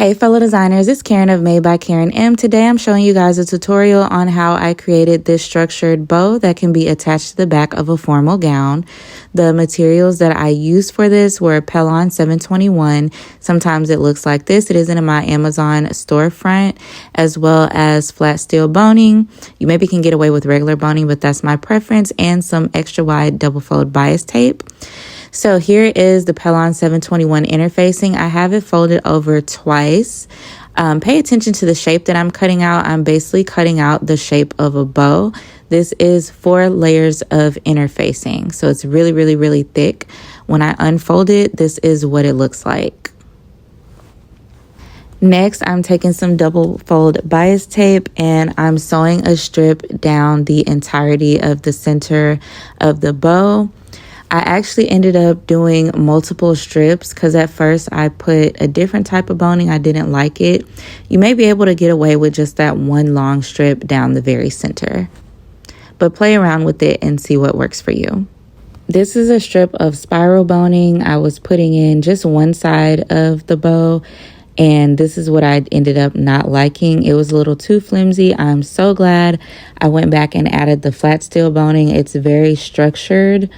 Hey fellow designers, it's Karen of Made by KarenM. Today I'm showing you guys a tutorial on how I created this structured bow that can be attached to the back of a formal gown. The materials that I used for this were Pelon 721. Sometimes it looks like this. It isn't in my Amazon storefront, as well as flat steel boning. You maybe can get away with regular boning, but that's my preference, and some extra wide double fold bias tape. So here is the Pelon 721 interfacing. I have it folded over twice. Pay attention to the shape that I'm cutting out. I'm basically cutting out the shape of a bow. This is 4 layers of interfacing. So it's really, really, really thick. When I unfold it, this is what it looks like. Next, I'm taking some double fold bias tape and I'm sewing a strip down the entirety of the center of the bow. I actually ended up doing multiple strips because at first I put a different type of boning. I didn't like it. You may be able to get away with just that one long strip down the very center, but play around with it and see what works for you. This is a strip of spiral boning. I was putting in just one side of the bow, and this is what I ended up not liking. It was a little too flimsy. I'm so glad I went back and added the flat steel boning. It's very structured.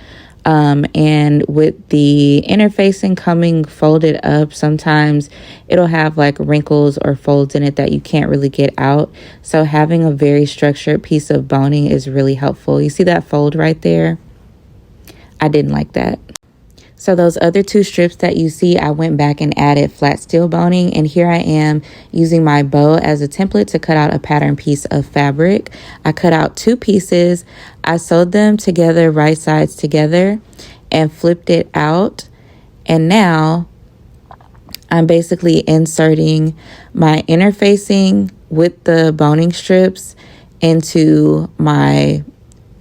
And with the interfacing coming folded up, sometimes it'll have like wrinkles or folds in it that you can't really get out. So having a very structured piece of boning is really helpful. You see that fold right there? I didn't like that. So those other 2 strips that you see, I went back and added flat steel boning, and here I am using my bow as a template to cut out a pattern piece of fabric. I cut out 2 pieces. I sewed them together, right sides together, and flipped it out. And now I'm basically inserting my interfacing with the boning strips into my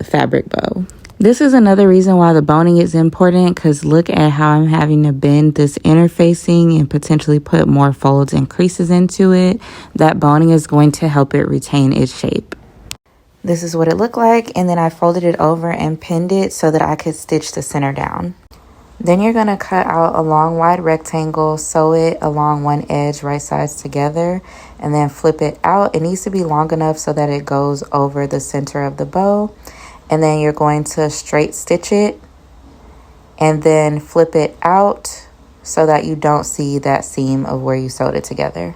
fabric bow. This is another reason why the boning is important, because look at how I'm having to bend this interfacing and potentially put more folds and creases into it. That boning is going to help it retain its shape. This is what it looked like, and then I folded it over and pinned it so that I could stitch the center down. Then you're going to cut out a long wide rectangle, sew it along one edge, right sides together, and then flip it out. It needs to be long enough so that it goes over the center of the bow. And then you're going to straight stitch it and then flip it out so that you don't see that seam of where you sewed it together.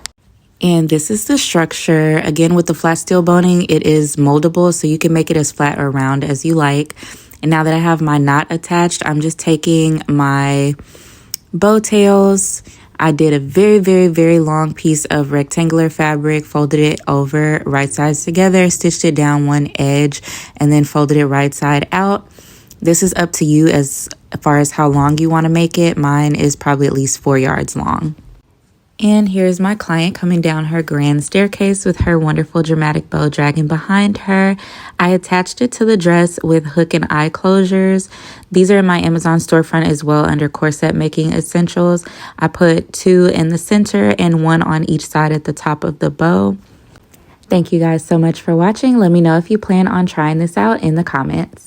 And this is the structure. Again, with the flat steel boning, it is moldable, so you can make it as flat or round as you like. And now that I have my knot attached, I'm just taking my bow tails. I did a very, very, very long piece of rectangular fabric, folded it over right sides together, stitched it down one edge, and then folded it right side out. This is up to you as far as how long you want to make it. Mine is probably at least 4 yards long. And here's my client coming down her grand staircase with her wonderful dramatic bow dragging behind her. I attached it to the dress with hook and eye closures. These are in my Amazon storefront as well under corset making essentials. I put 2 in the center and 1 on each side at the top of the bow. Thank you guys so much for watching. Let me know if you plan on trying this out in the comments.